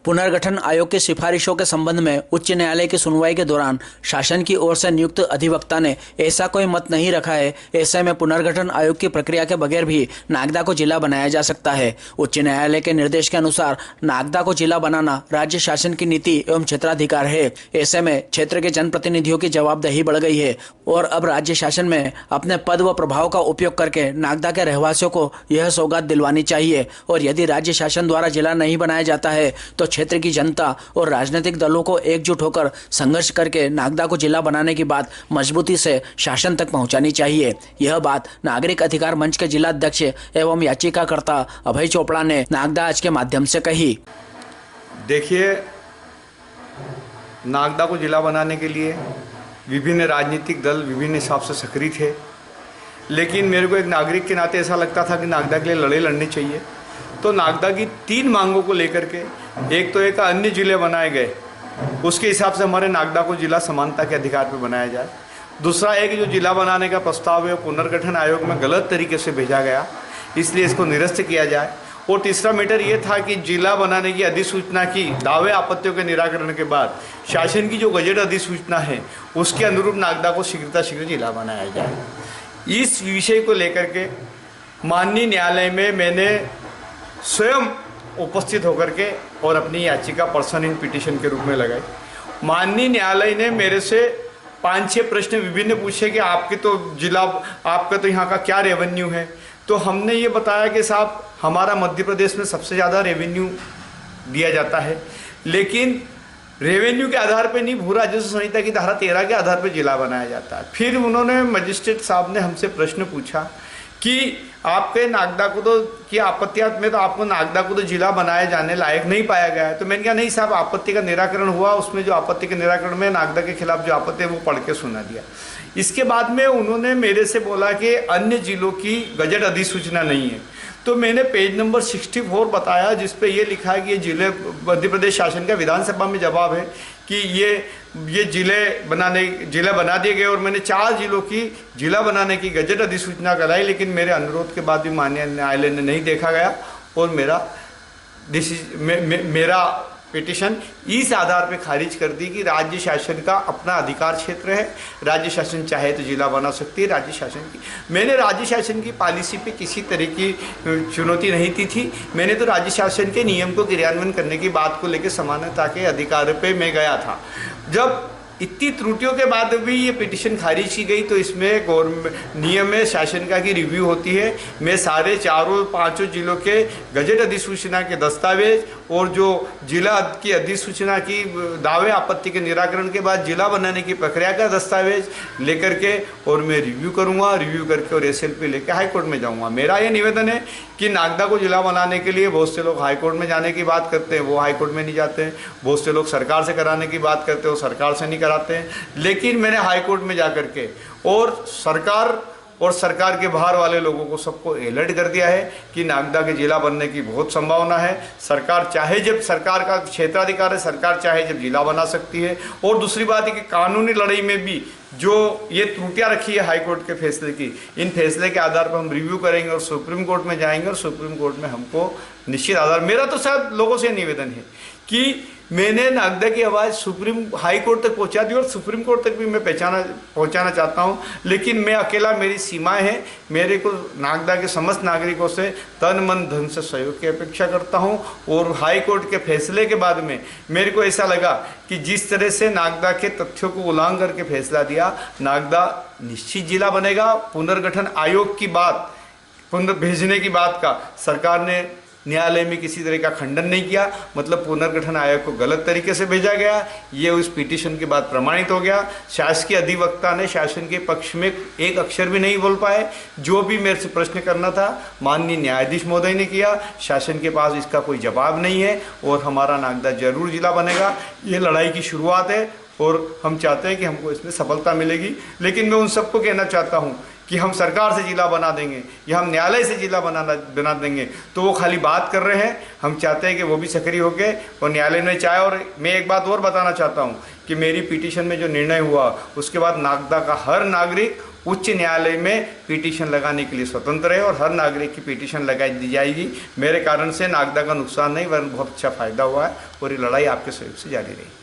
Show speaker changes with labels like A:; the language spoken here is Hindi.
A: पुनर्गठन आयोग की सिफारिशों के संबंध में उच्च न्यायालय की सुनवाई के दौरान शासन की ओर से नियुक्त अधिवक्ता ने ऐसा कोई मत नहीं रखा है। ऐसे में पुनर्गठन आयोग की प्रक्रिया के बगैर भी नागदा को जिला बनाया जा सकता है। उच्च न्यायालय के निर्देश के अनुसार नागदा को जिला बनाना राज्य शासन की नीति एवं क्षेत्राधिकार है। ऐसे में क्षेत्र के जनप्रतिनिधियों की जवाबदेही बढ़ गई है और अब राज्य शासन में अपने पद व प्रभाव का उपयोग करके नागदा के रहवासियों को यह सौगात दिलवानी चाहिए और यदि राज्य शासन द्वारा जिला नहीं बनाया जाता है तो क्षेत्र की जनता और राजनीतिक दलों को एकजुट होकर संघर्ष करके नागदा को जिला बनाने की बात मजबूती से शासन तक पहुंचानी चाहिए। यह बात नागरिक अधिकार मंच के जिला अध्यक्ष एवं याचिकाकर्ता अभय चोपड़ा ने नागदा आज के माध्यम से कही।
B: देखिए, नागदा को जिला बनाने के लिए विभिन्न राजनीतिक दल विभिन्न हिसाब से सक्रिय थे, लेकिन मेरे को एक नागरिक के नाते ऐसा लगता था कि नागदा के लिए लड़ाई लड़नी चाहिए। तो नागदा की 3 मांगों को लेकर के एक तो एक अन्य जिले बनाए गए, उसके हिसाब से हमारे नागदा को जिला समानता के अधिकार पर बनाया जाए। दूसरा एक जो जिला बनाने का प्रस्ताव है पुनर्गठन आयोग में गलत तरीके से भेजा गया, इसलिए इसको निरस्त किया जाए। और तीसरा मैटर ये था कि जिला बनाने की अधिसूचना की दावे आपत्तियों के निराकरण के बाद शासन की जो गजट अधिसूचना है उसके अनुरूप नागदा को शीघ्र जिला बनाया जाए। इस विषय को लेकर के माननीय न्यायालय में मैंने स्वयं उपस्थित होकर के और अपनी याचिका पर्सन इन पिटीशन के रूप में लगाई। माननीय न्यायालय ने मेरे से 5-6 प्रश्न विभिन्न पूछे कि आपके तो जिला, आपका तो यहाँ का क्या रेवेन्यू है। तो हमने ये बताया कि साहब हमारा मध्य प्रदेश में सबसे ज़्यादा रेवेन्यू दिया जाता है, लेकिन रेवेन्यू के आधार पे नहीं, भू राजस्व संहिता की धारा 13 के आधार पे जिला बनाया जाता है। फिर उन्होंने मजिस्ट्रेट साहब ने हमसे प्रश्न पूछा कि आपके नागदा को तो की आपत्तियात में तो आपको नागदा को तो जिला बनाए जाने लायक नहीं पाया गया है। तो मैंने कहा नहीं साहब, आपत्ति का निराकरण हुआ, उसमें जो आपत्ति के निराकरण में नागदा के खिलाफ जो आपत्ति है वो पढ़ के सुना दिया। इसके बाद में उन्होंने मेरे से बोला कि अन्य जिलों की गजट अधिसूचना नहीं है। तो मैंने पेज नंबर 64 बताया जिस पे ये लिखा है कि ये जिले मध्य प्रदेश शासन का विधानसभा में जवाब है कि ये जिले बना दिए गए और मैंने 4 जिलों की जिला बनाने की गजट अधिसूचना कराई, लेकिन मेरे अनुरोध के बाद भी माननीय न्यायालय ने नहीं देखा गया और मेरा पिटीशन इस आधार पे खारिज कर दी कि राज्य शासन का अपना अधिकार क्षेत्र है, राज्य शासन चाहे तो जिला बना सकती है। राज्य शासन की मैंने राज्य शासन की पॉलिसी पे किसी तरह की चुनौती नहीं दी थी। मैंने तो राज्य शासन के नियम को क्रियान्वयन करने की बात को लेकर समानता के अधिकार पे मैं गया था। जब इतनी त्रुटियों के बाद भी ये पिटीशन खारिज की गई तो इसमें नियम में शासन का की रिव्यू होती है। मैं सारे 4-5 जिलों के गजट अधिसूचना के दस्तावेज और जो जिला की अधिसूचना की दावे आपत्ति के निराकरण के बाद जिला बनाने की प्रक्रिया का दस्तावेज लेकर के और मैं रिव्यू करूँगा। रिव्यू करके और SLP लेकर हाईकोर्ट में जाऊँगा। मेरा ये निवेदन है कि नागदा को जिला बनाने के लिए बहुत से लोग हाईकोर्ट में जाने की बात करते हैं, वो हाईकोर्ट में नहीं जाते हैं। बहुत से लोग सरकार से कराने की बात करते हैं, वो सरकार से नहीं कराते हैं। लेकिन मैंने हाईकोर्ट में जा करके और सरकार के बाहर वाले लोगों को सबको अलर्ट कर दिया है कि नागदा के जिला बनने की बहुत संभावना है। सरकार चाहे जब, सरकार का क्षेत्राधिकार है, सरकार चाहे जब जिला बना सकती है। और दूसरी बात है कि कानूनी लड़ाई में भी जो ये त्रुटियां रखी है हाईकोर्ट के फैसले की, इन फैसले के आधार पर हम रिव्यू करेंगे और सुप्रीम कोर्ट में जाएंगे और सुप्रीम कोर्ट में हमको निश्चित आधार, मेरा तो शायद लोगों से निवेदन है कि मैंने नागदा की आवाज़ सुप्रीम हाई कोर्ट तक पहुंचा दी और सुप्रीम कोर्ट तक भी मैं पहुंचाना चाहता हूं, लेकिन मैं अकेला, मेरी सीमाएं हैं। मेरे को नागदा के समस्त नागरिकों से तन मन धन से सहयोग की अपेक्षा करता हूं। और हाई कोर्ट के फैसले के बाद में मेरे को ऐसा लगा कि जिस तरह से नागदा के तथ्यों को उल्लंघन करके फैसला दिया, नागदा निश्चित जिला बनेगा। पुनर्गठन आयोग की बात, भेजने की बात का सरकार ने न्यायालय में किसी तरह का खंडन नहीं किया, मतलब पुनर्गठन आयोग को गलत तरीके से भेजा गया। ये उस पिटीशन के बाद प्रमाणित हो गया। शासकीय अधिवक्ता ने शासन के पक्ष में एक अक्षर भी नहीं बोल पाए। जो भी मेरे से प्रश्न करना था माननीय न्यायाधीश महोदय ने किया। शासन के पास इसका कोई जवाब नहीं है और हमारा नागदा जरूर जिला बनेगा। ये लड़ाई की शुरुआत है और हम चाहते हैं कि हमको इसमें सफलता मिलेगी। लेकिन मैं उन सबको कहना चाहता हूँ कि हम सरकार से जिला बना देंगे या हम न्यायालय से जिला बना देंगे तो वो खाली बात कर रहे हैं। हम चाहते हैं कि वो भी सक्रिय होकर और न्यायालय में चाहे। और मैं एक बात और बताना चाहता हूँ कि मेरी पिटीशन में जो निर्णय हुआ उसके बाद नागदा का हर नागरिक उच्च न्यायालय में पिटीशन लगाने के लिए स्वतंत्र है और हर नागरिक की पिटीशन लगाई दी जाएगी। मेरे कारण से नागदा का नुकसान नहीं वरन बहुत अच्छा फायदा हुआ है और ये लड़ाई आपके सहयोग से जारी रहेगी।